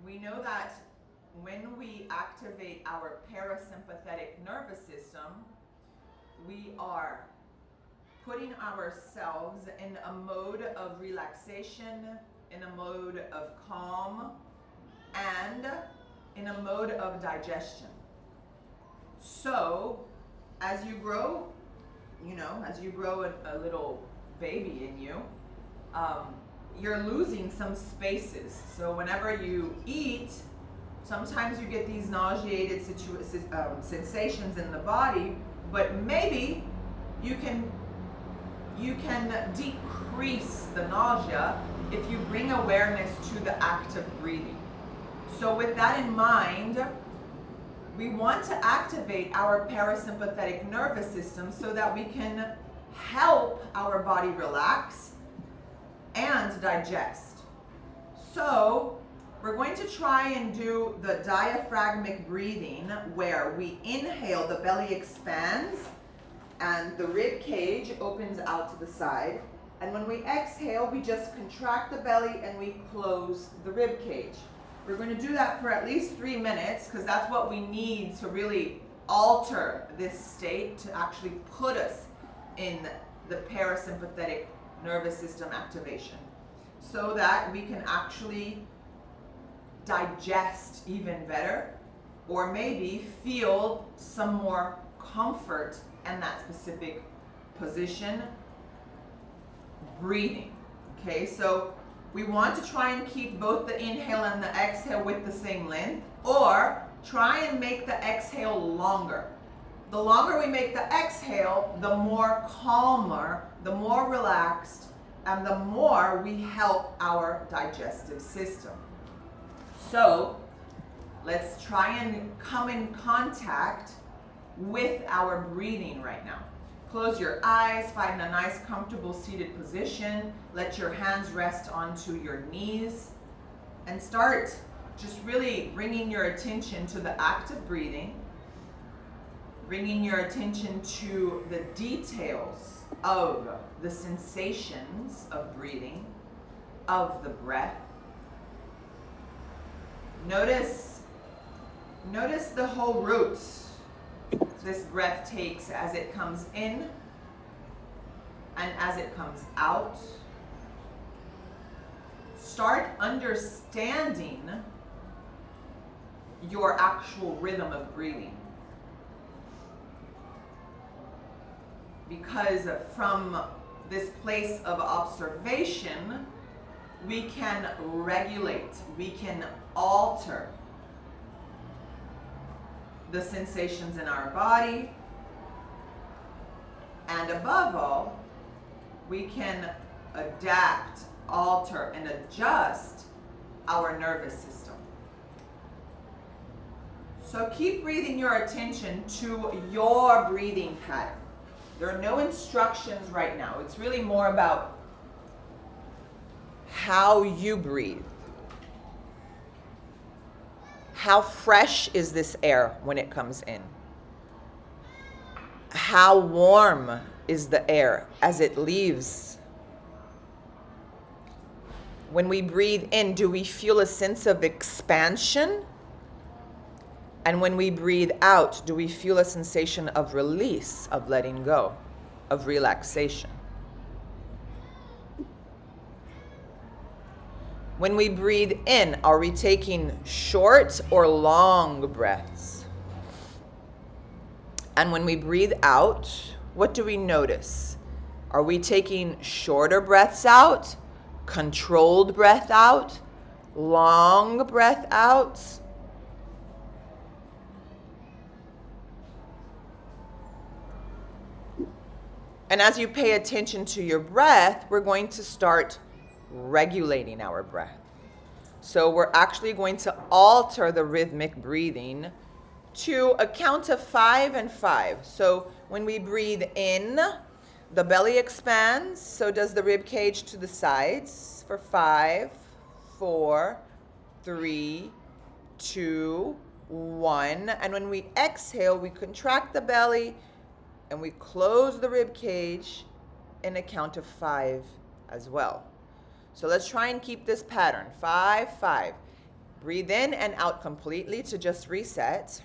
we know that when we activate our parasympathetic nervous system, we are putting ourselves in a mode of relaxation, in a mode of calm, and in a mode of digestion. So, as you grow, as you grow a little baby in you, you're losing some spaces. So whenever you eat, sometimes you get these nauseated sensations in the body, but maybe you can decrease the nausea if you bring awareness to the act of breathing. So with that in mind, we want to activate our parasympathetic nervous system so that we can help our body relax and digest. So we're going to try and do the diaphragmic breathing, where we inhale, the belly expands and the rib cage opens out to the side. And when we exhale, we just contract the belly and we close the rib cage. We're going to do that for at least 3 minutes, because that's what we need to really alter this state, to actually put us in the parasympathetic nervous system activation, so that we can actually digest even better, or maybe feel some more comfort in that specific position, breathing. Okay, so we want to try and keep both the inhale and the exhale with the same length, or try and make the exhale longer. The longer we make the exhale, the more calmer, the more relaxed, and the more we help our digestive system. So let's try and come in contact with our breathing right now. Close your eyes, find a nice comfortable seated position. Let your hands rest onto your knees, and start just really bringing your attention to the act of breathing, bringing your attention to the details of the sensations of breathing, of the breath. Notice the whole route this breath takes as it comes in and as it comes out. Start understanding your actual rhythm of breathing. Because from this place of observation, we can regulate, we can alter the sensations in our body, and above all, we can adapt, alter, and adjust our nervous system. So keep breathing your attention to your breathing pattern. There are no instructions right now. It's really more about how you breathe. How fresh is this air when it comes in? How warm is the air as it leaves? When we breathe in, do we feel a sense of expansion? And when we breathe out, do we feel a sensation of release, of letting go, of relaxation? When we breathe in, are we taking short or long breaths? And when we breathe out, what do we notice? Are we taking shorter breaths out, controlled breath out, long breath out? And as you pay attention to your breath, we're going to start regulating our breath. So we're actually going to alter the rhythmic breathing to a count of 5 and 5. So when we breathe in, the belly expands, so does the rib cage to the sides for 5, 4, 3, 2, 1. And when we exhale, we contract the belly and we close the rib cage in a count of 5 as well. So let's try and keep this pattern. 5, 5. Breathe in and out completely to just reset.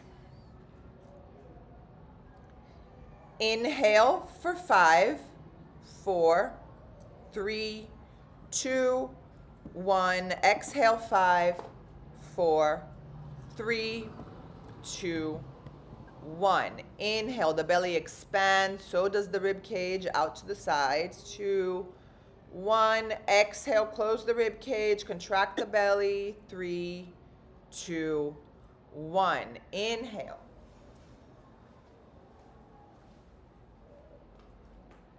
Inhale for 5, 4, 3, 2, 1. Exhale 5, 4, 3, 2, 1. Inhale, the belly expands, so does the rib cage out to the sides. 2, 1. Exhale, close the rib cage, contract the belly. 3, 2, 1. Inhale.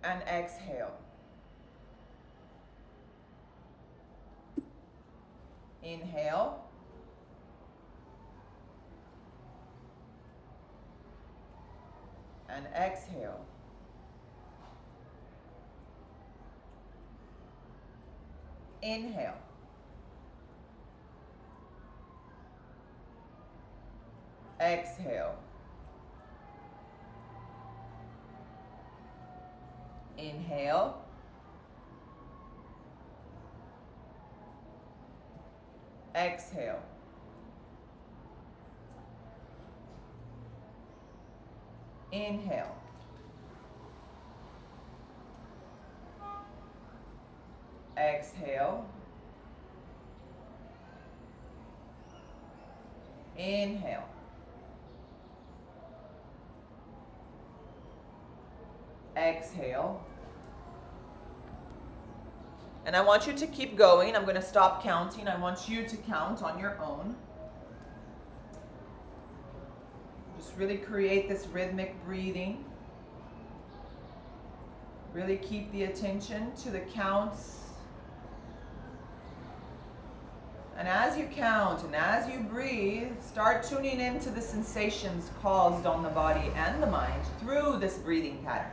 And exhale. Inhale. And exhale. Inhale. Exhale. Inhale. Exhale. Inhale. Exhale. Inhale. Exhale. And I want you to keep going. I'm going to stop counting. I want you to count on your own. Just really create this rhythmic breathing. Really keep the attention to the counts. And as you count and as you breathe, start tuning into the sensations caused on the body and the mind through this breathing pattern.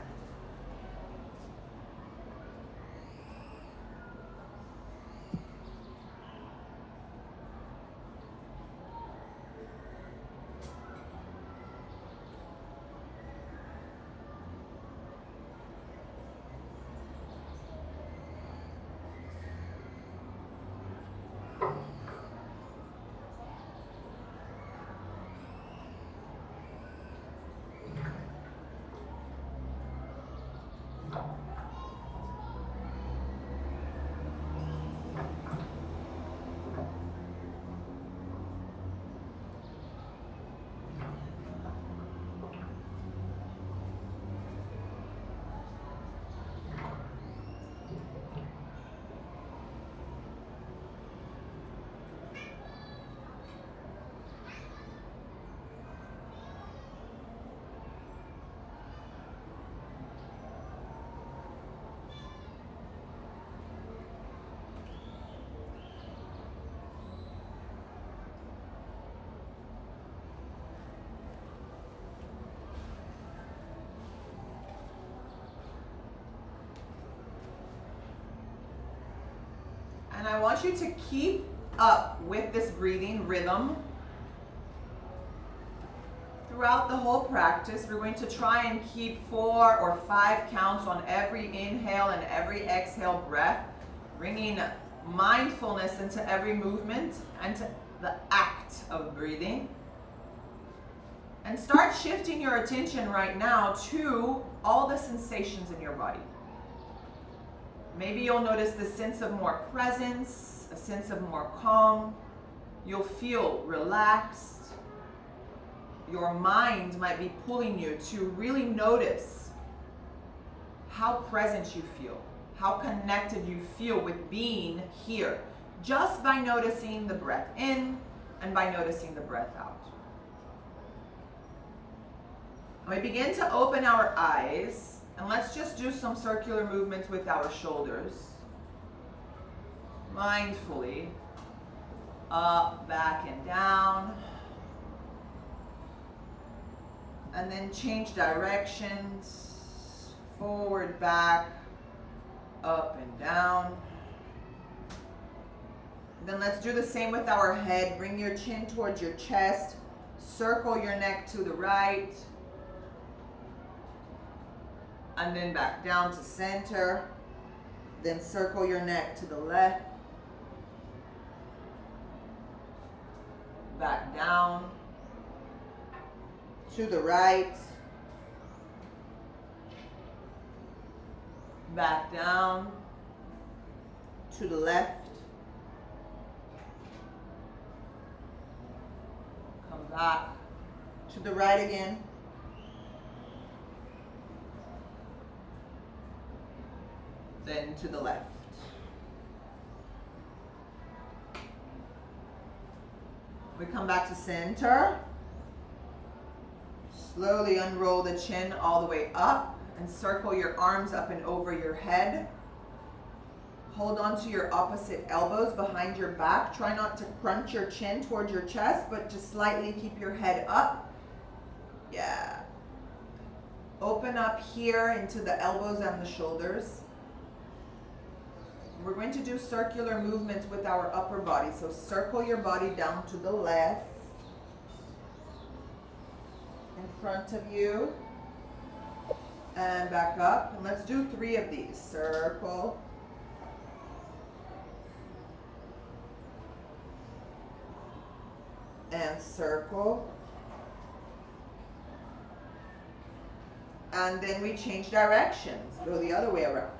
And I want you to keep up with this breathing rhythm throughout the whole practice. We're going to try and keep 4 or 5 counts on every inhale and every exhale breath, bringing mindfulness into every movement and to the act of breathing. And start shifting your attention right now to all the sensations in your body. Maybe you'll notice the sense of more presence, a sense of more calm. You'll feel relaxed. Your mind might be pulling you to really notice how present you feel, how connected you feel with being here, just by noticing the breath in and by noticing the breath out. And we begin to open our eyes. And let's just do some circular movements with our shoulders. Mindfully. Up, back, and down. And then change directions. Forward, back, up, and down. Then let's do the same with our head. Bring your chin towards your chest. Circle your neck to the right. And then back down to center. Then circle your neck to the left. back down, to the right, back down, to the left, come back, to the right again, then to the left. We come back to center. Slowly unroll the chin all the way up and circle your arms up and over your head. Hold on to your opposite elbows behind your back. Try not to crunch your chin towards your chest, but just slightly keep your head up. Yeah. Open up here into the elbows and the shoulders. We're going to do circular movements with our upper body. So circle your body down to the left, in front of you, and back up. And let's do 3 of these. Circle, and circle. And then we change directions. Go the other way around.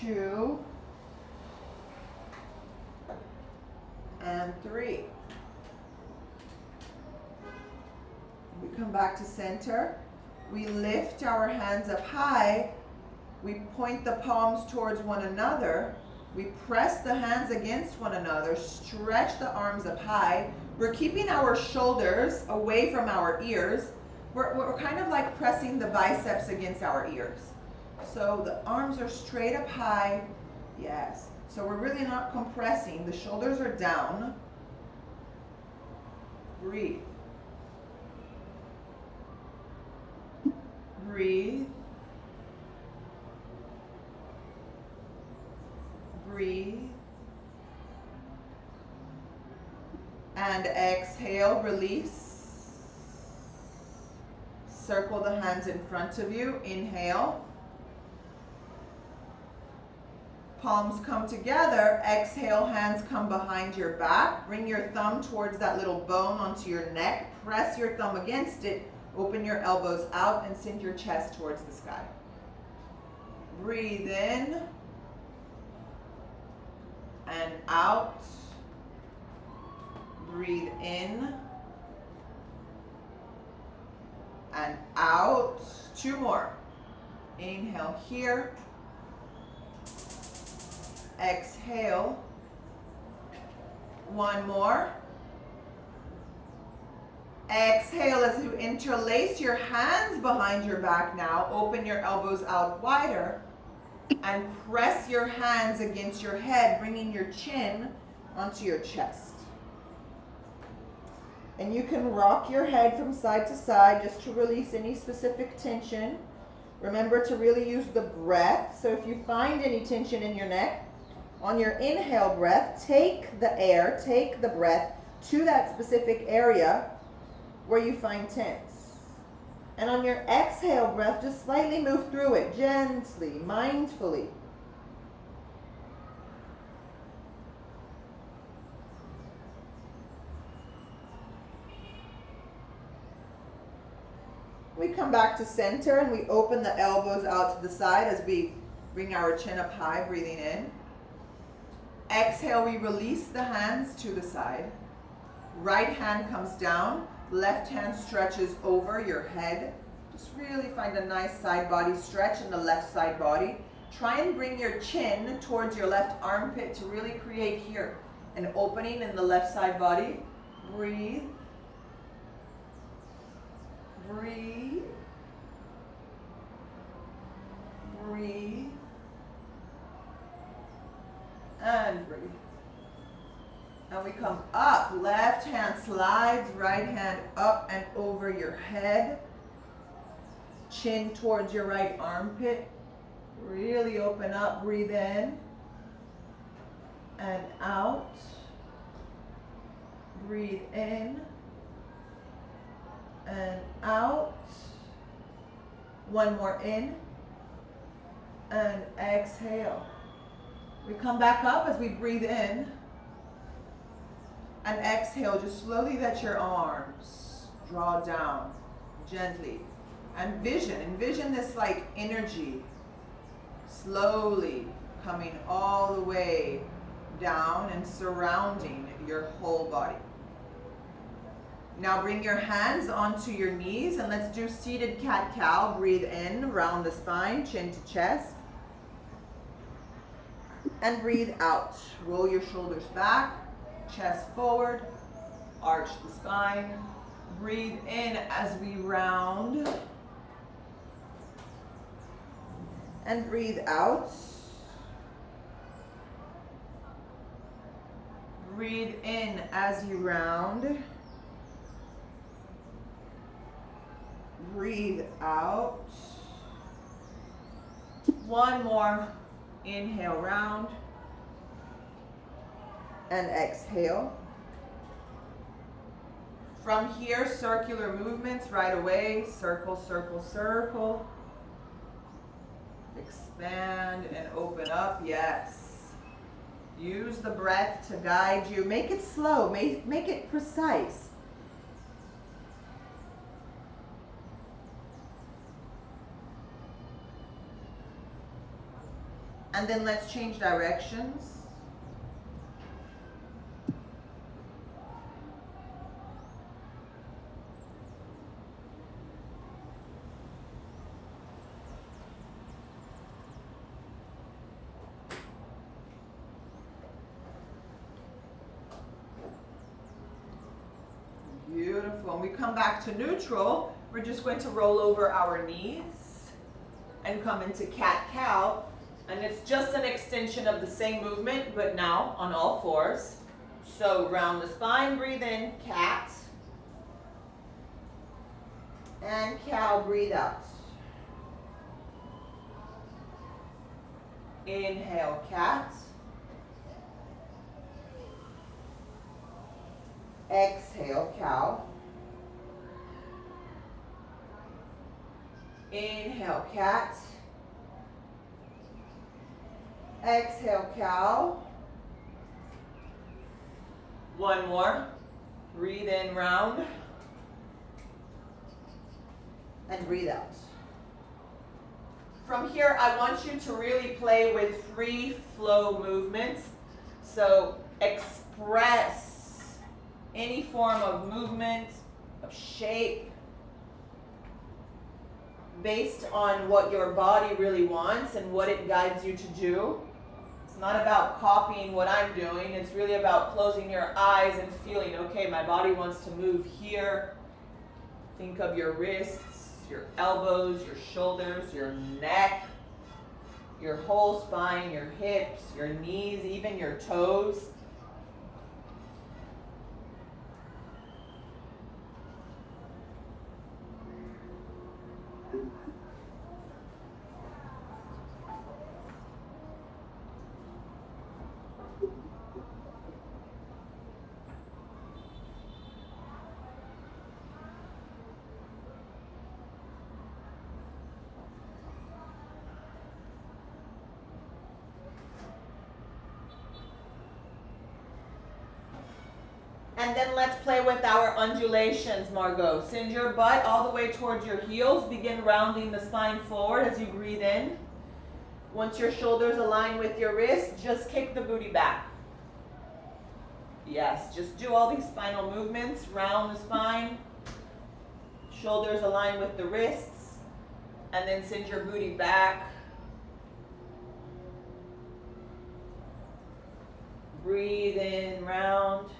Two, and 3. We come back to center. We lift our hands up high. We point the palms towards one another. We press the hands against one another. Stretch the arms up high. We're keeping our shoulders away from our ears. We're kind of like pressing the biceps against our ears. So the arms are straight up high. Yes. So we're really not compressing. The shoulders are down. Breathe. Breathe. Breathe. And exhale, release. Circle the hands in front of you. Inhale. Palms come together. Exhale, hands come behind your back. Bring your thumb towards that little bone onto your neck. Press your thumb against it. Open your elbows out and send your chest towards the sky. Breathe in and out. Breathe in and out. 2 more. Inhale here. Exhale. 1 more. Exhale as you interlace your hands behind your back now. Open your elbows out wider and press your hands against your head, bringing your chin onto your chest. And you can rock your head from side to side just to release any specific tension. Remember to really use the breath. So if you find any tension in your neck, on your inhale breath, take the air, take the breath to that specific area where you find tense. And on your exhale breath, just slightly move through it, gently, mindfully. We come back to center and we open the elbows out to the side as we bring our chin up high, breathing in. Exhale, we release the hands to the side. Right hand comes down, left hand stretches over your head. Just really find a nice side body stretch in the left side body. Try and bring your chin towards your left armpit to really create here an opening in the left side body. Breathe. Breathe. Breathe. And breathe. And we come up. Left hand slides, right hand up and over your head. Chin towards your right armpit. Really open up. Breathe in and out. Breathe in and out. 1 more in And exhale. We come back up as we breathe in. And exhale, just slowly let your arms draw down gently. And envision this like energy slowly coming all the way down and surrounding your whole body. Now bring your hands onto your knees and let's do seated cat-cow. Breathe in, round the spine, chin to chest. And breathe out. Roll your shoulders back, chest forward, arch the spine. Breathe in as we round. And breathe out. Breathe in as you round. Breathe out. One more. Inhale, round. And exhale. From here, circular movements right away. Circle, circle, circle. Expand and open up, yes. Use the breath to guide you. Make it slow, make it precise. And then let's change directions. Beautiful. When we come back to neutral, we're just going to roll over our knees and come into cat-cow. And it's just an extension of the same movement, but now on all fours. So round the spine, breathe in, cat. And cow, breathe out. Inhale, cat. Exhale, cow. Inhale, cat. Exhale, cow. One more. Breathe in, round. And breathe out. From here, I want you to really play with free flow movements. So express any form of movement, of shape, based on what your body really wants and what it guides you to do. It's not about copying what I'm doing. It's really about closing your eyes and feeling, okay, my body wants to move here. Think of your wrists, your elbows, your shoulders, your neck, your whole spine, your hips, your knees, even your toes. And then let's play with our undulations, Margot. Send your butt all the way towards your heels. Begin rounding the spine forward as you breathe in. Once your shoulders align with your wrists, just kick the booty back. Yes, just do all these spinal movements. Round the spine. Shoulders align with the wrists. And then send your booty back. Breathe in, round.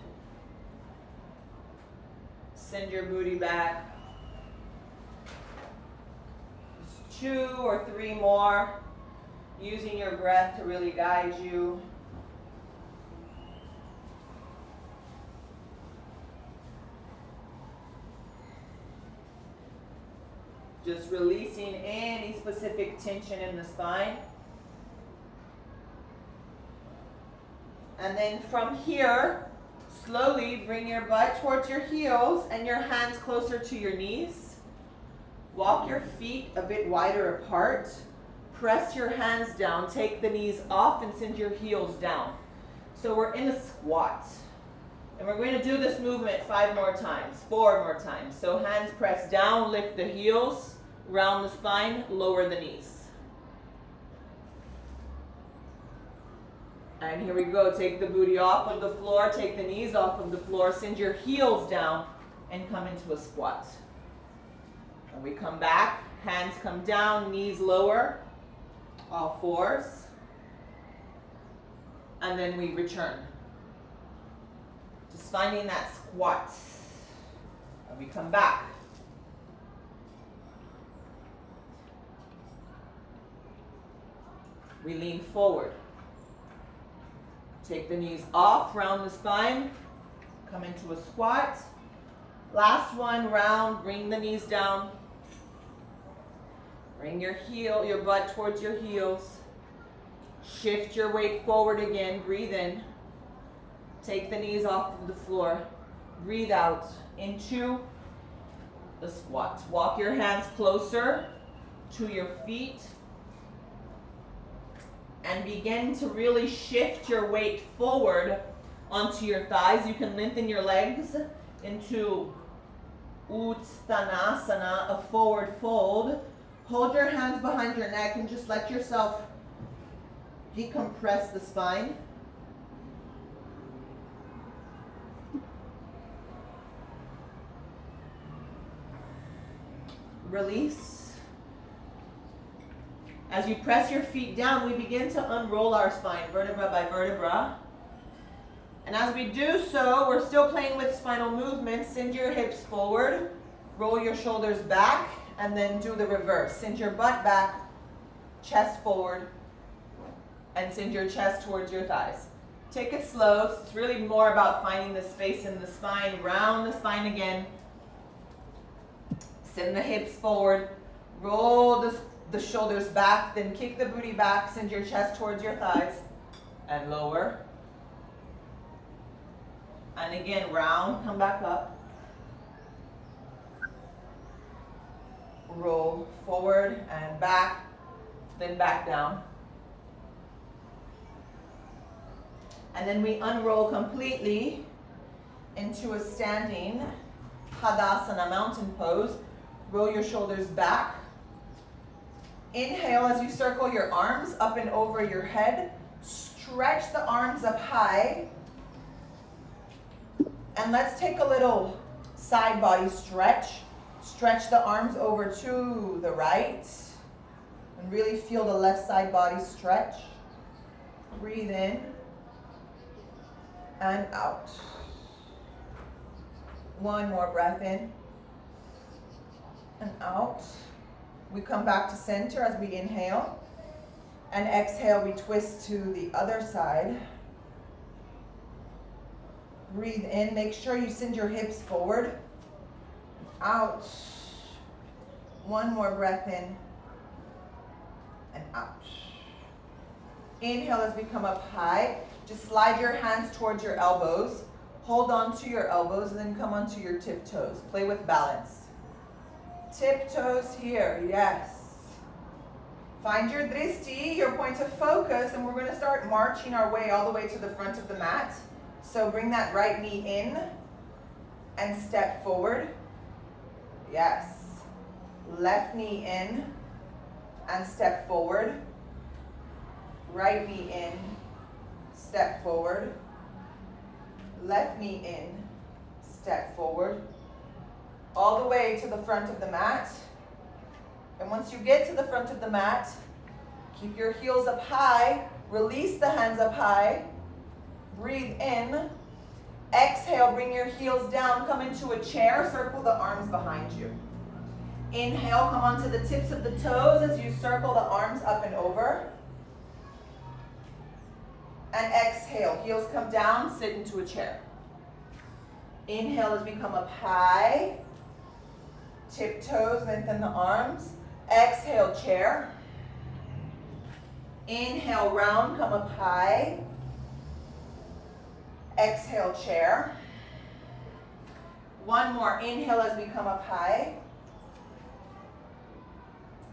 Send your booty back. Just 2 or 3 more. Using your breath to really guide you. Just releasing any specific tension in the spine. And then from here, slowly bring your butt towards your heels and your hands closer to your knees. Walk your feet a bit wider apart. press your hands down, take the knees off, and send your heels down. So we're in a squat. And we're going to do this movement 5 more times, 4 more times. So hands press down, lift the heels, round the spine, lower the knees. And here we go. Take the booty off of the floor, take the knees off of the floor, send your heels down, and come into a squat. And we come back, hands come down, knees lower, all fours. And then we return. Just finding that squat. And we come back. We lean forward. Take the knees off, round the spine, come into a squat. Last one, round, bring the knees down. Bring your butt towards your heels. Shift your weight forward again, breathe in. Take the knees off of the floor. Breathe out into the squat. Walk your hands closer to your feet. And begin to really shift your weight forward onto your thighs. You can lengthen your legs into Uttanasana, a forward fold. Hold your hands behind your neck and just let yourself decompress the spine. Release. As you press your feet down, we begin to unroll our spine, vertebra by vertebra. And as we do so, we're still playing with spinal movements. Send your hips forward, roll your shoulders back, and then do the reverse. Send your butt back, chest forward, and send your chest towards your thighs. Take it slow. It's really more about finding the space in the spine. Round the spine again. Send the hips forward, roll the shoulders back, then kick the booty back, send your chest towards your thighs, and lower. And again, round, come back up. Roll forward and back, then back down. And then we unroll completely into a standing Tadasana, mountain pose. Roll your shoulders back. Inhale as you circle your arms up and over your head. Stretch the arms up high. And let's take a little side body stretch. Stretch the arms over to the right. And really feel the left side body stretch. Breathe in and out. One more breath in and out. We come back to center as we inhale. And exhale, we twist to the other side. Breathe in. Make sure you send your hips forward. Out. One more breath in and out. Inhale as we come up high. Just slide your hands towards your elbows. Hold on to your elbows and then come onto your tiptoes. Play with balance. Tiptoes here, yes. Find your drishti, your point of focus, and we're going to start marching our way all the way to the front of the mat. So bring that right knee in and step forward. Yes. Left knee in and step forward. Right knee in, step forward. Left knee in, step forward. All the way to the front of the mat. And once you get to the front of the mat, keep your heels up high. Release the hands up high. Breathe in. Exhale, bring your heels down. Come into a chair. Circle the arms behind you. Inhale, come onto the tips of the toes as you circle the arms up and over. And exhale, heels come down, sit into a chair. Inhale as we come up high. Tiptoes, lengthen the arms. Exhale, chair. Inhale, round, come up high. Exhale, chair. One more. Inhale as we come up high.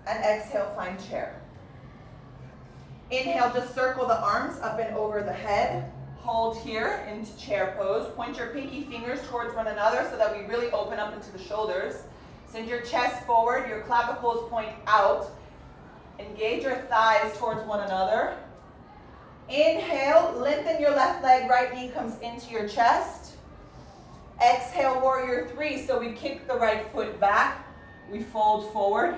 And exhale, find chair. Inhale, just circle the arms up and over the head. Hold here into chair pose. Point your pinky fingers towards one another so that we really open up into the shoulders. Send your chest forward, your clavicles point out. Engage your thighs towards one another. Inhale, lengthen your left leg, right knee comes into your chest. Exhale, warrior three. So we kick the right foot back. We fold forward.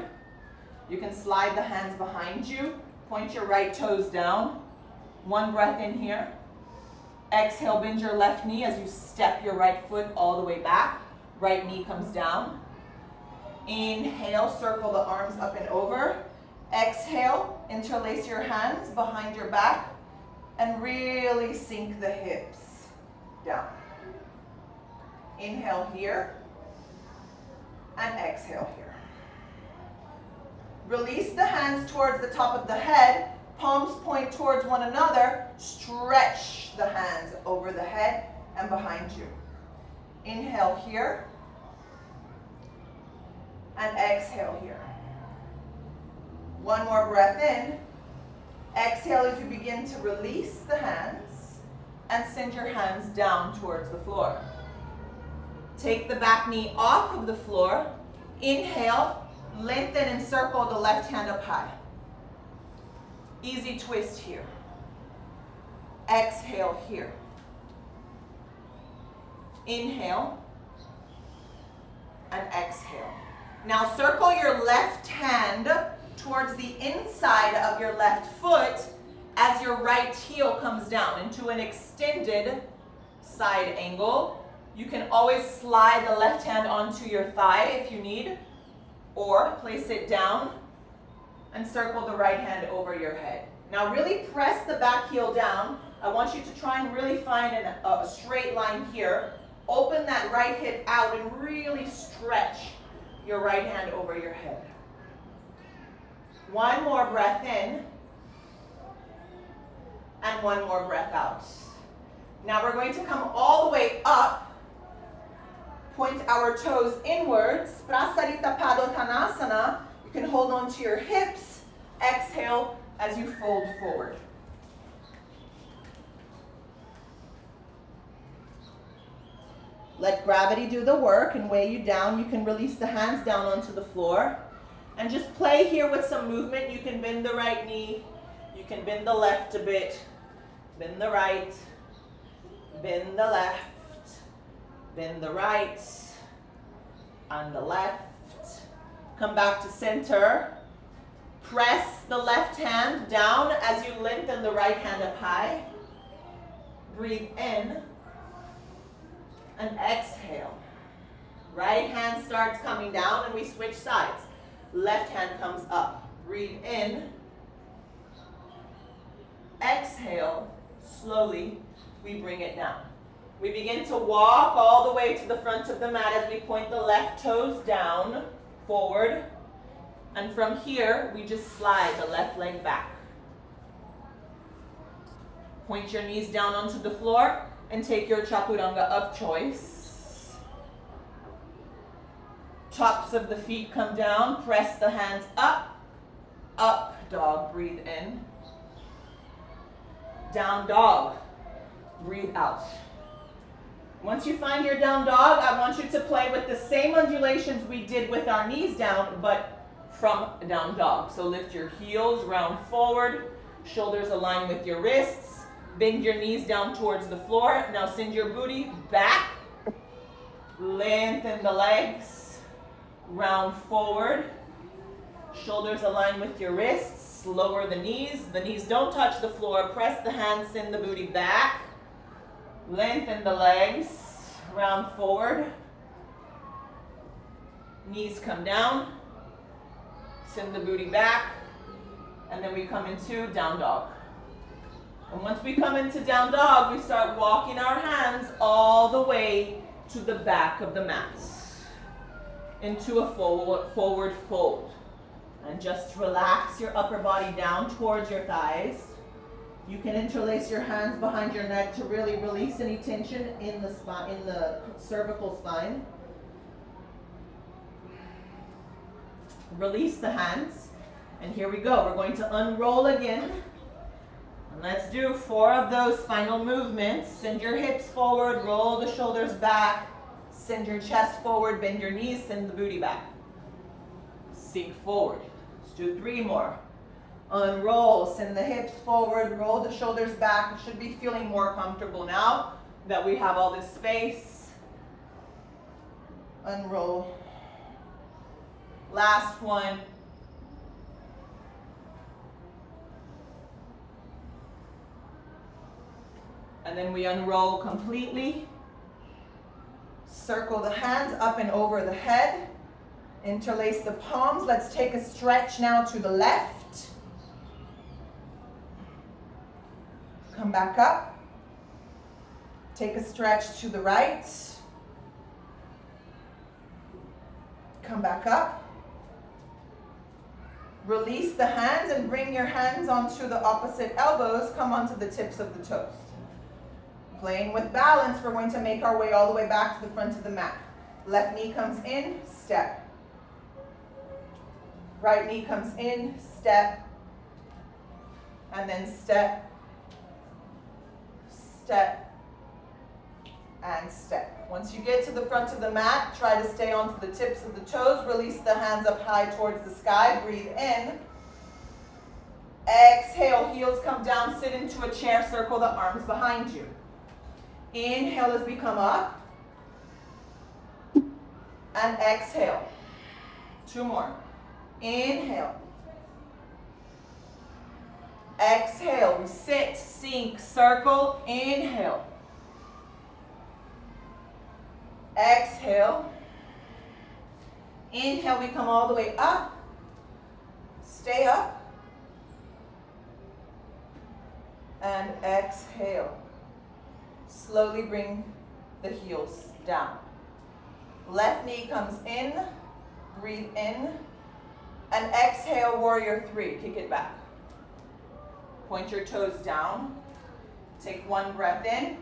You can slide the hands behind you. Point your right toes down. One breath in here. Exhale, bend your left knee as you step your right foot all the way back. Right knee comes down. Inhale, circle the arms up and over. Exhale, interlace your hands behind your back and really sink the hips down. Inhale here and exhale here. Release the hands towards the top of the head. Palms point towards one another. Stretch the hands over the head and behind you. Inhale here and exhale here. One more breath in. Exhale as you begin to release the hands and send your hands down towards the floor. Take the back knee off of the floor. Inhale, lengthen and circle the left hand up high. Easy twist here. Exhale here. Inhale and exhale. Now circle your left hand towards the inside of your left foot as your right heel comes down into an extended side angle. You can always slide the left hand onto your thigh if you need, or place it down and circle the right hand over your head. Now really press the back heel down. I want you to try and really find a straight line here. Open that right hip out and really stretch your right hand over your head. One more breath in and one more breath out. Now we're going to come all the way up. Point our toes inwards. Prasarita Padottanasana. You can hold on to your hips. Exhale as you fold forward. Let gravity do the work and weigh you down. You can release the hands down onto the floor. And just play here with some movement. You can bend the right knee. You can bend the left a bit. Bend the right. Bend the left. Bend the right. And the left. Come back to center. Press the left hand down as you lengthen the right hand up high. Breathe in. And exhale. Right hand starts coming down and we switch sides. Left hand comes up. Breathe in. Exhale. Slowly, we bring it down. We begin to walk all the way to the front of the mat as we point the left toes down, forward. And from here, we just slide the left leg back. Point your knees down onto the floor and take your chaturanga of choice. Tops of the feet come down, press the hands up, up dog, breathe in. Down dog, breathe out. Once you find your down dog, I want you to play with the same undulations we did with our knees down, but from down dog. So lift your heels, round forward, shoulders align with your wrists, bend your knees down towards the floor. Now send your booty back, lengthen the legs, round forward, shoulders align with your wrists, lower the knees don't touch the floor, press the hands, send the booty back, lengthen the legs, round forward, knees come down, send the booty back, and then we come into down dog. And once we come into down dog, we start walking our hands all the way to the back of the mat, into a forward fold. And just relax your upper body down towards your thighs. You can interlace your hands behind your neck to really release any tension in the spine, in the cervical spine. Release the hands. And here we go. We're going to unroll again. Let's do 4 of those final movements. Send your hips forward, roll the shoulders back, send your chest forward, bend your knees, send the booty back. Sink forward. Let's do 3 more. Unroll, send the hips forward, roll the shoulders back. You should be feeling more comfortable now that we have all this space. Unroll. Last one. And then we unroll completely. Circle the hands up and over the head. Interlace the palms. Let's take a stretch now to the left. Come back up. Take a stretch to the right. Come back up. Release the hands and bring your hands onto the opposite elbows. Come onto the tips of the toes. Playing with balance, we're going to make our way all the way back to the front of the mat. Left knee comes in, step. Right knee comes in, step. And then step. Step, and step. Once you get to the front of the mat, try to stay onto the tips of the toes. Release the hands up high towards the sky. Breathe in. Exhale, heels come down, sit into a chair, circle the arms behind you. Inhale as we come up. And exhale. 2 more. Inhale. Exhale, we sit, sink, circle, inhale. Exhale. Inhale, we come all the way up. Stay up. And exhale. Slowly bring the heels down. Left knee comes in. Breathe in. And exhale, warrior 3. Kick it back. Point your toes down. Take 1 breath in.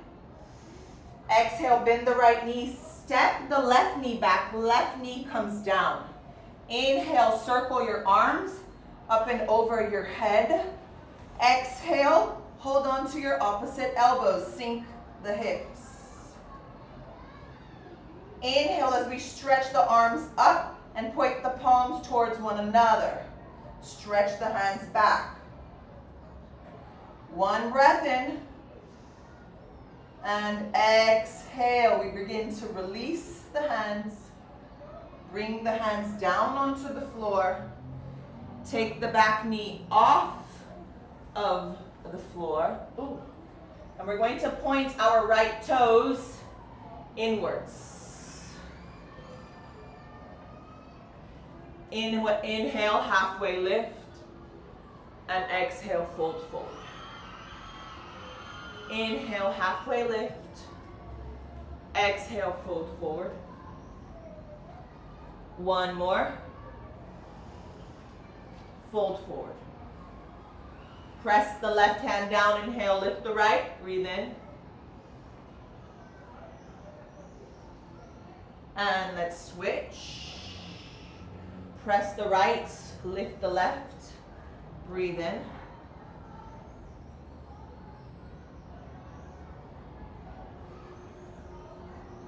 Exhale, bend the right knee. Step the left knee back. Left knee comes down. Inhale, circle your arms up and over your head. Exhale, hold on to your opposite elbows. Sink the hips. Inhale as we stretch the arms up and point the palms towards one another. Stretch the hands back. 1 breath in. And exhale. We begin to release the hands. Bring the hands down onto the floor. Take the back knee off of the floor. Ooh. And we're going to point our right toes inwards. Inhale, halfway lift. And exhale, fold forward. Inhale, halfway lift. Exhale, fold forward. 1 more. Fold forward. Press the left hand down. Inhale, lift the right. Breathe in. And let's switch. Press the right, lift the left. Breathe in.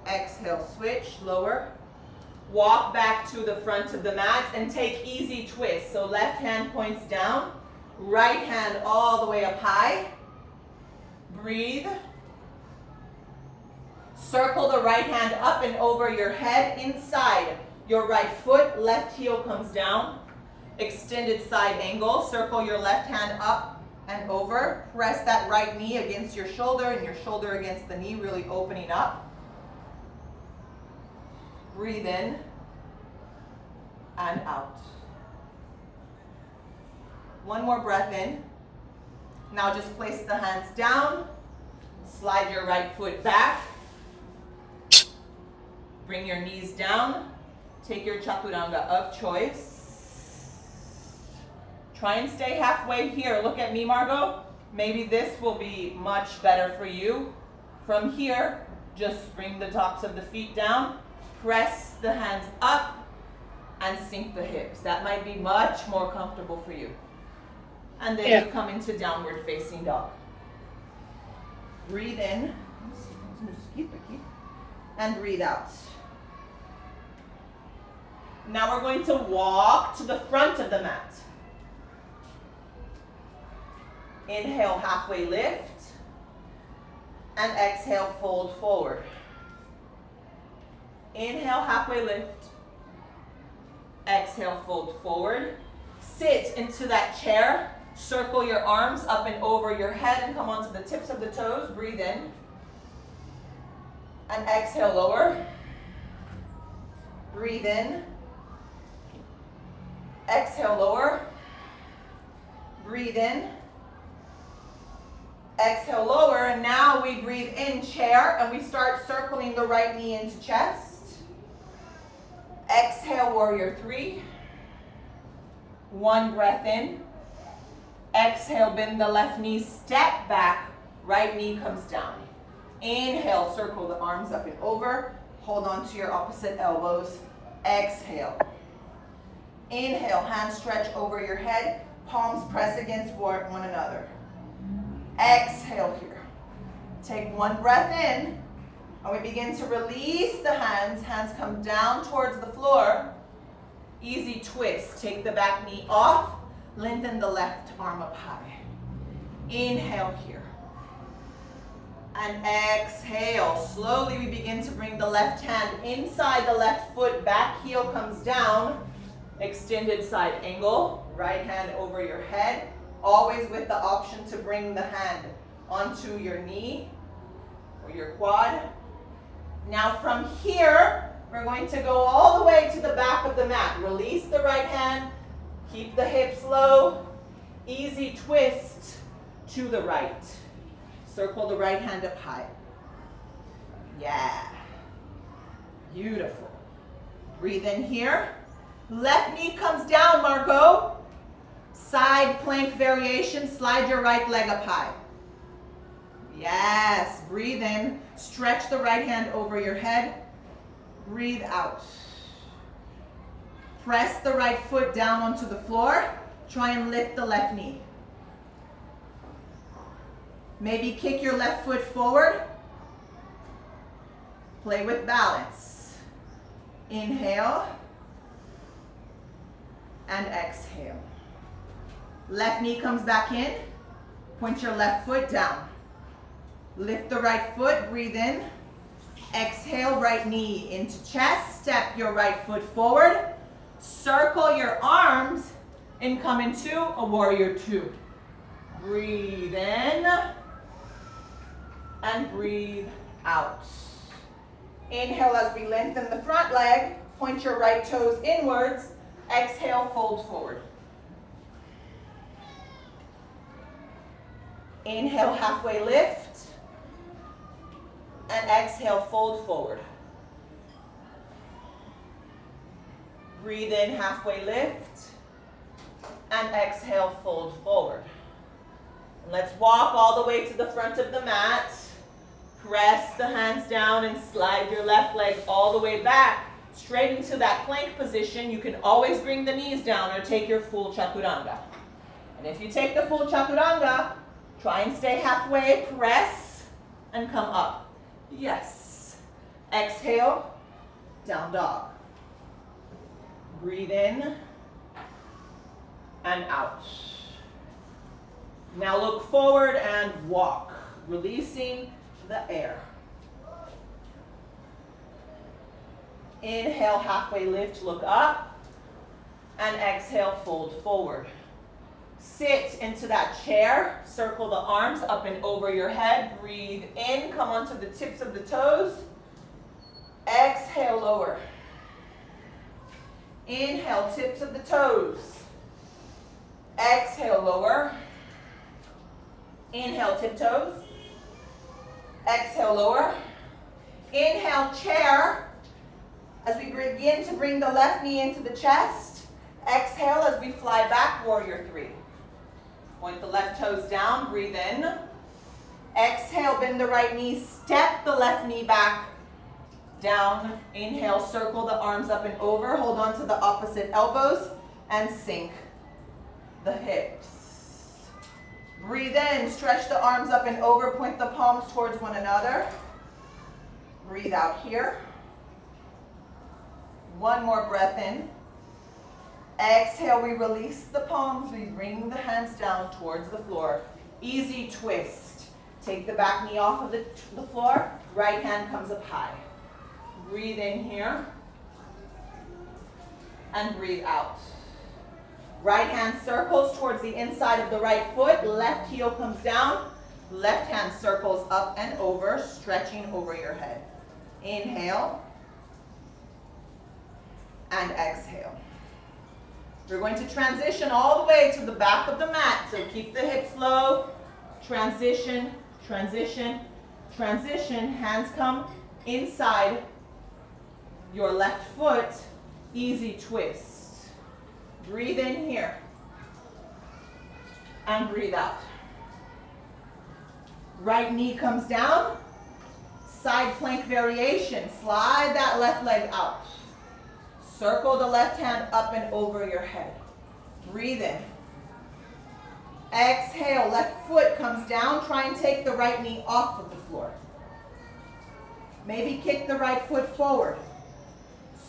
Exhale, switch, lower. Walk back to the front of the mat and take easy twists. So left hand points down, right hand all the way up high. Breathe. Circle the right hand up and over your head inside your right foot. Left heel comes down. Extended side angle. Circle your left hand up and over. Press that right knee against your shoulder and your shoulder against the knee, really opening up. Breathe in and out. 1 more breath in. Now just place the hands down. Slide your right foot back. Bring your knees down. Take your chaturanga of choice. Try and stay halfway here. Look at me, Margot. Maybe this will be much better for you. From here, just bring the tops of the feet down. Press the hands up and sink the hips. That might be much more comfortable for you. And then you come into downward facing dog. Breathe in. And breathe out. Now we're going to walk to the front of the mat. Inhale, halfway lift. And exhale, fold forward. Inhale, halfway lift. Exhale, fold forward. Sit into that chair. Circle your arms up and over your head and come onto the tips of the toes. Breathe in. And exhale, lower. Breathe in. Exhale, lower. Breathe in. Exhale, lower. And now we breathe in, chair, and we start circling the right knee into chest. Exhale, warrior three. One breath in. Exhale, bend the left knee, step back, right knee comes down. Inhale, circle the arms up and over. Hold on to your opposite elbows. Exhale. Inhale, hands stretch over your head. Palms press against one another. Exhale here. Take one breath in. And we begin to release the hands. Hands come down towards the floor. Easy twist. Take the back knee off. Lengthen the left arm up high. Inhale here. And exhale. Slowly we begin to bring the left hand inside the left foot. Back heel comes down. Extended side angle. Right hand over your head. Always with the option to bring the hand onto your knee or your quad. Now from here, we're going to go all the way to the back of the mat. Release the right hand. Keep the hips low. Easy twist to the right. Circle the right hand up high. Yeah. Beautiful. Breathe in here. Left knee comes down, Margot. Side plank variation. Slide your right leg up high. Yes. Breathe in. Stretch the right hand over your head. Breathe out. Press the right foot down onto the floor. Try and lift the left knee. Maybe kick your left foot forward. Play with balance. Inhale. And exhale. Left knee comes back in. Point your left foot down. Lift the right foot. Breathe in. Exhale, right knee into chest. Step your right foot forward. Circle your arms and come into a warrior two. Breathe in and breathe out. Inhale as we lengthen the front leg. Point your right toes inwards. Exhale, fold forward. Inhale, halfway lift. And exhale, fold forward. Breathe in, halfway lift. And exhale, fold forward. And let's walk all the way to the front of the mat. Press the hands down and slide your left leg all the way back. Straight into that plank position. You can always bring the knees down or take your full chaturanga. And if you take the full chaturanga, try and stay halfway, press, and come up. Yes. Exhale, down dog. Breathe in and out. Now look forward and walk, releasing the air. Inhale, halfway lift, look up, and exhale, fold forward. Sit into that chair, circle the arms up and over your head, breathe in, come onto the tips of the toes, exhale, lower. Inhale, tips of the toes, exhale, lower. Inhale, tiptoes, exhale, lower. Inhale, chair. As we begin to bring the left knee into the chest, exhale as we fly back, warrior three. Point the left toes down, breathe in. Exhale, bend the right knee, step the left knee back, down. Inhale, circle the arms up and over, hold on to the opposite elbows, and sink the hips. Breathe in, stretch the arms up and over, point the palms towards one another. Breathe out here. One more breath in. Exhale, we release the palms, we bring the hands down towards the floor. Easy twist. Take the back knee off of the floor, right hand comes up high. Breathe in here, and breathe out. Right hand circles towards the inside of the right foot, left heel comes down, left hand circles up and over, stretching over your head. Inhale, and exhale. We're going to transition all the way to the back of the mat, so keep the hips low. Transition, transition, transition. Hands come inside your left foot. Easy twist. Breathe in here. And breathe out. Right knee comes down. Side plank variation. Slide that left leg out. Circle the left hand up and over your head. Breathe in. Exhale, left foot comes down. Try and take the right knee off of the floor. Maybe kick the right foot forward.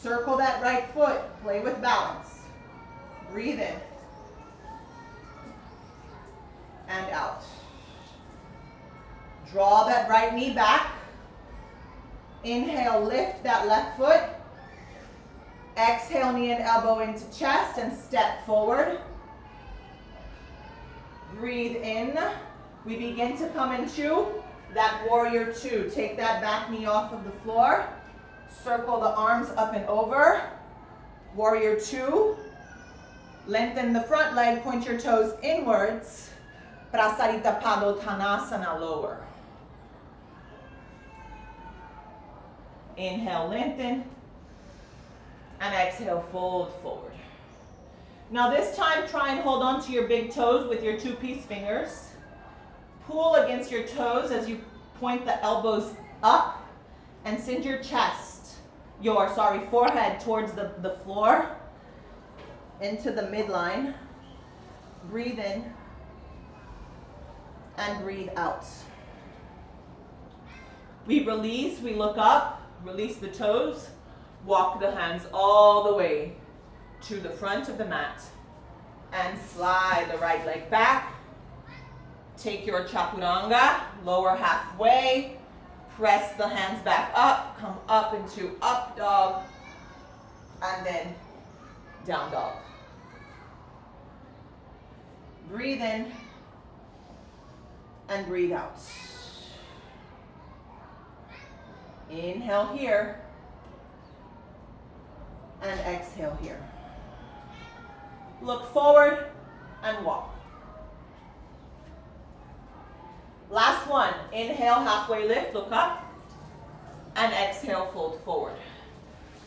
Circle that right foot. Play with balance. Breathe in. And out. Draw that right knee back. Inhale, lift that left foot. Exhale, knee and elbow into chest and step forward. Breathe in. We begin to come into that warrior two. Take that back knee off of the floor. Circle the arms up and over. Warrior two. Lengthen the front leg, point your toes inwards. Prasarita Padottanasana, lower. Inhale, lengthen. And exhale, fold forward. Now this time, try and hold on to your big toes with your two-piece fingers. Pull against your toes as you point the elbows up and send your forehead towards the floor into the midline. Breathe in and breathe out. We release, we look up, release the toes. Walk the hands all the way to the front of the mat and slide the right leg back. Take your chaturanga, lower halfway, press the hands back up, come up into up dog, and then down dog. Breathe in and breathe out. Inhale here. And exhale here. Look forward and walk. Last one. Inhale, halfway lift, look up. And exhale, fold forward.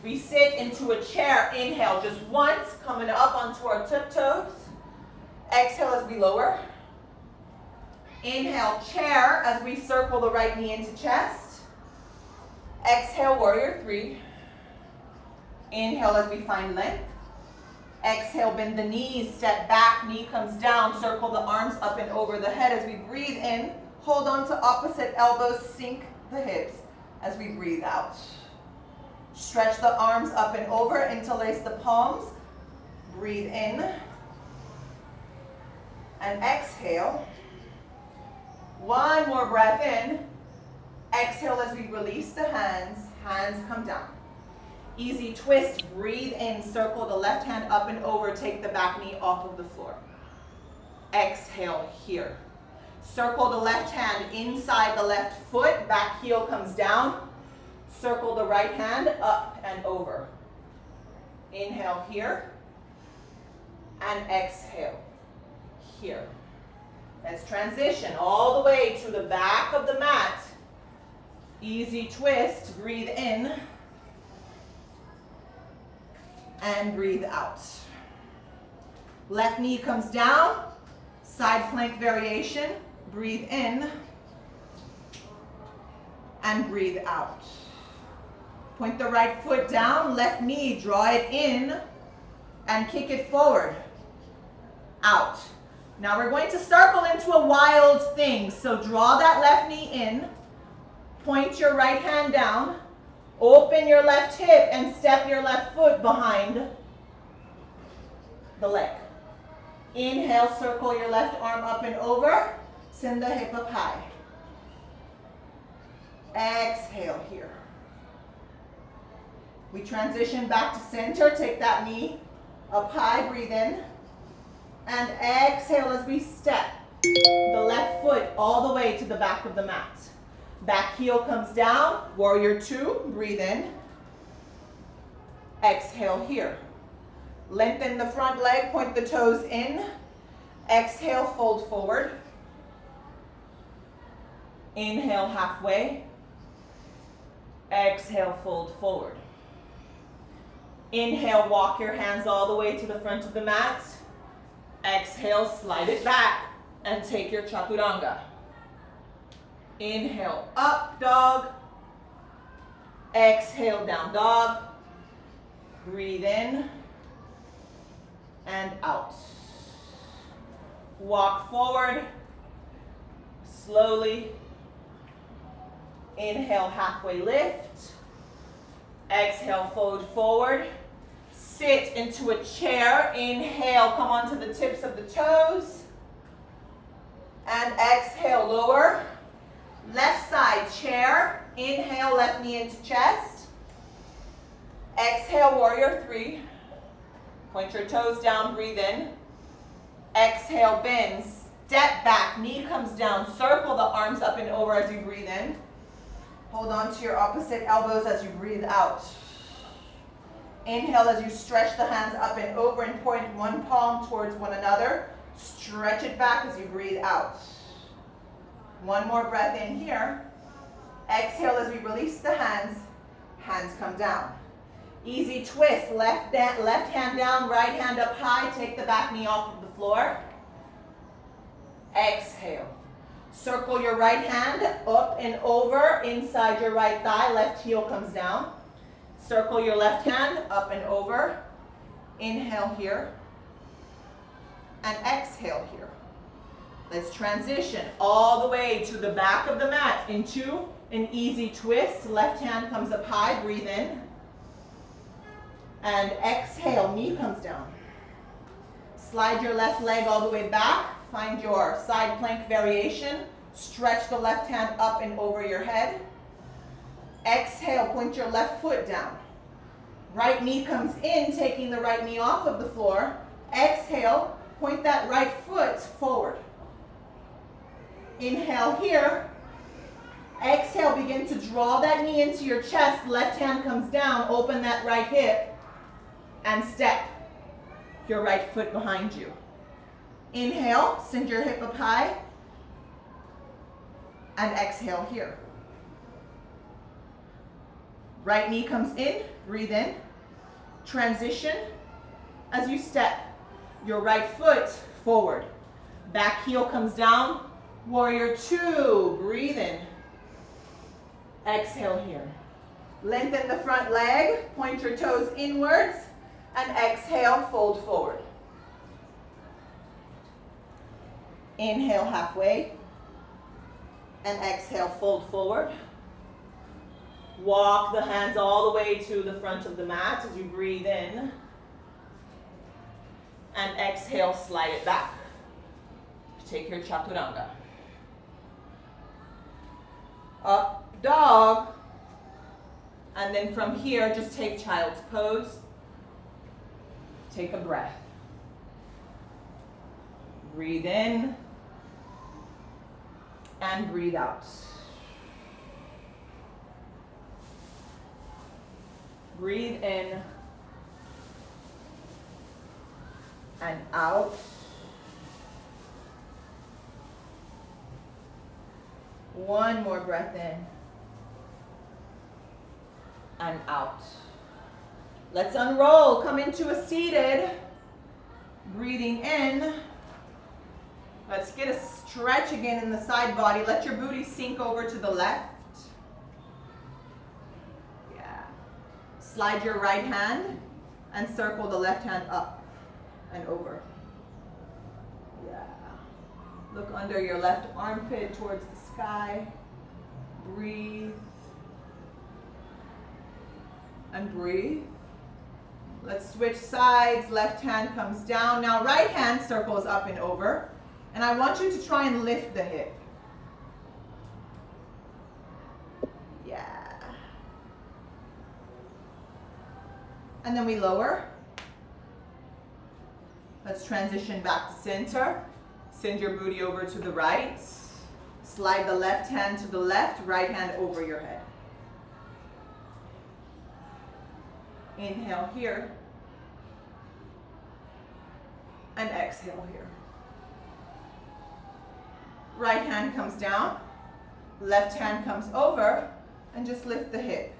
We sit into a chair. Inhale just once, coming up onto our tiptoes. Exhale as we lower. Inhale, chair as we circle the right knee into chest. Exhale, warrior three. Inhale as we find length. Exhale, bend the knees, step back, knee comes down, circle the arms up and over the head as we breathe in. Hold on to opposite elbows, sink the hips as we breathe out. Stretch the arms up and over, interlace the palms. Breathe in. And exhale. One more breath in. Exhale as we release the hands. Hands come down. Easy twist, breathe in, circle the left hand up and over, take the back knee off of the floor. Exhale here. Circle the left hand inside the left foot, back heel comes down. Circle the right hand up and over. Inhale here. And exhale here. Let's transition all the way to the back of the mat. Easy twist, breathe in. And breathe out. Left knee comes down, side plank variation. Breathe in and breathe out. Point the right foot down, left knee, draw it in and kick it forward. Out. Now we're going to circle into a wild thing. So draw that left knee in, point your right hand down, open your left hip and step your left foot behind the leg. Inhale, circle your left arm up and over, send the hip up high. Exhale here. We transition back to center, take that knee up high, breathe in. And exhale as we step the left foot all the way to the back of the mat. Back heel comes down, warrior two, breathe in. Exhale here. Lengthen the front leg, point the toes in. Exhale, fold forward. Inhale, halfway. Exhale, fold forward. Inhale, walk your hands all the way to the front of the mat. Exhale, slide it back and take your chaturanga. Inhale, up dog. Exhale, down dog. Breathe in and out. Walk forward slowly. Inhale, halfway lift. Exhale, fold forward. Sit into a chair. Inhale, come onto the tips of the toes. And exhale, lower. Left side chair. Inhale, left knee into chest. Exhale, warrior three. Point your toes down, breathe in. Exhale, bend. Step back, knee comes down. Circle the arms up and over as you breathe in. Hold on to your opposite elbows as you breathe out. Inhale as you stretch the hands up and over and point one palm towards one another. Stretch it back as you breathe out. One more breath in here. Exhale as we release the hands. Hands come down. Easy twist. Left hand down, right hand up high. Take the back knee off of the floor. Exhale. Circle your right hand up and over inside your right thigh. Left heel comes down. Circle your left hand up and over. Inhale here. And exhale here. Let's transition all the way to the back of the mat into an easy twist. Left hand comes up high. Breathe in. And exhale, knee comes down. Slide your left leg all the way back. Find your side plank variation. Stretch the left hand up and over your head. Exhale, point your left foot down. Right knee comes in, taking the right knee off of the floor. Exhale, point that right foot forward. Inhale here. Exhale, begin to draw that knee into your chest. Left hand comes down, open that right hip, and step your right foot behind you. Inhale, send your hip up high, and exhale here. Right knee comes in, breathe in. Transition as you step your right foot forward. Back heel comes down, warrior two, breathe in. Exhale here. Lengthen the front leg, point your toes inwards, and exhale, fold forward. Inhale halfway, and exhale, fold forward. Walk the hands all the way to the front of the mat as you breathe in. And exhale, slide it back. Take your chaturanga. Up dog. And then from here, just take child's pose. Take a breath. Breathe in. And breathe out. Breathe in and out. One more breath in and out. Let's unroll. Come into a seated. Breathing in. Let's get a stretch again in the side body. Let your booty sink over to the left. Slide your right hand and circle the left hand up and over. Yeah. Look under your left armpit towards the sky. Breathe. And breathe. Let's switch sides. Left hand comes down. Now right hand circles up and over. And I want you to try and lift the hip. Yeah. And then we lower. Let's transition back to center. Send your booty over to the right. Slide the left hand to the left, right hand over your head. Inhale here. And exhale here. Right hand comes down. Left hand comes over. And just lift the hip.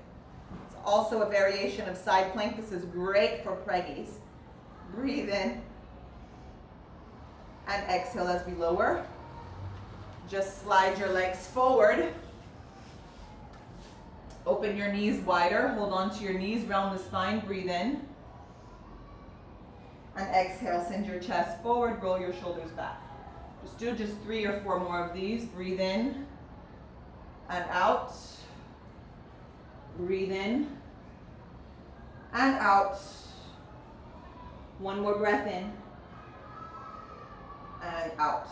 It's also a variation of side plank. This is great for preggies. Breathe in. And exhale as we lower. Just slide your legs forward. Open your knees wider. Hold on to your knees, round the spine. Breathe in. And exhale, send your chest forward, roll your shoulders back. Just do 3 or 4 more of these. Breathe in and out. Breathe in and out. One more breath in and out.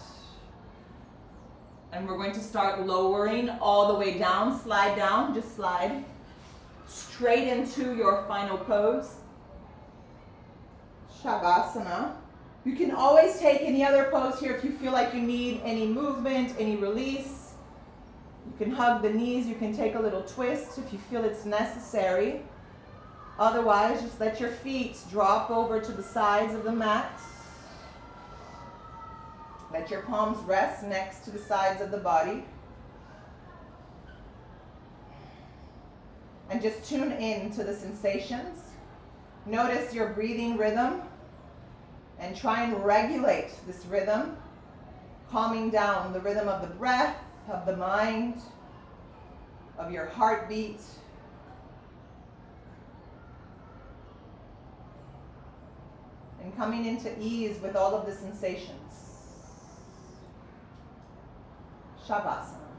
And we're going to start lowering all the way down. Slide down, just slide straight into your final pose. Shavasana. You can always take any other pose here if you feel like you need any movement, any release. You can hug the knees, you can take a little twist if you feel it's necessary. Otherwise, just let your feet drop over to the sides of the mat. Let your palms rest next to the sides of the body. And just tune in to the sensations. Notice your breathing rhythm and try and regulate this rhythm, calming down the rhythm of the breath, of the mind, of your heartbeat. And coming into ease with all of the sensations. Shavasana.